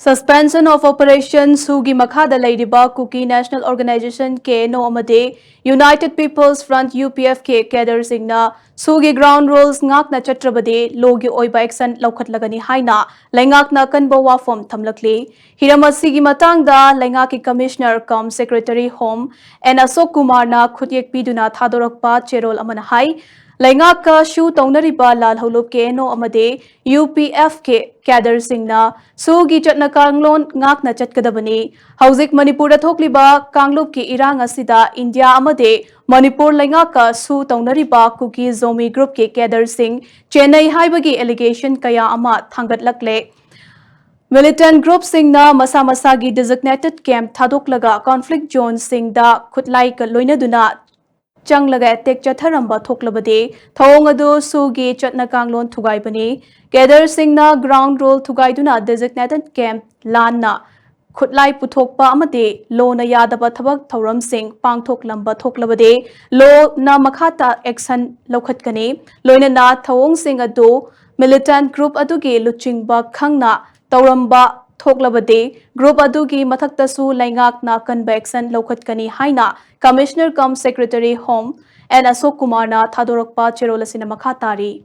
Suspension of Operation Sugi Makhada Lairiba Kuki National Organization K No Amade United People's Front UPF K Kader Singna Sugi Ground Rules Ngakna Chatrabade Logi Oiba Action Laukat Lagani Haina Langakna Kanbo Wafom Tamlakli Hiramasi Matangda Langaki Commissioner Com Secretary Home and Asok Kumarna Khutyek Piduna Thadorakpa Cherol Amanahai Laingaka Shu Taunariba Lal Holup Ke No Amade UPF Ke Kader Singna Sugi Chatna Kanglon Ngakna Chatkadabani Hauzik Manipur Thokliba Kanglup Ki Irang Asida India Amade Manipur Laingaka Su Taunariba Kuki Zomi Group Ke Kader Singh Chennai Haibagi Allegation Kaya Ama Thangat Lakle Militant group Singna Masa Masagi designated camp Thadoklaga conflict zone Singda Khutlai Ka Loinaduna Changlaga attack Chatharamba Thoklabade, Thongadu Sugi Chatna Kanglon Thugaibani, Gather Singna ground rule Thugaiduna designated camp Lana, Khutlai Puthokpa Amade, Lo na Yadaba Thabak Thoram Singh, Pangthok Lamba Thoklabade, Lo na Makhata Exan Lokatkane, Loina na Thong Singh Ado, militant group Adugi Luchingba Khangna, Tauramba Thoklabade, group Adugi Mathaktasu Laingak na Convection Lokatkani Haina, Commissioner cum Secretary Home and Asok Kumarna Thadorakpa Cherolasina Makhatari.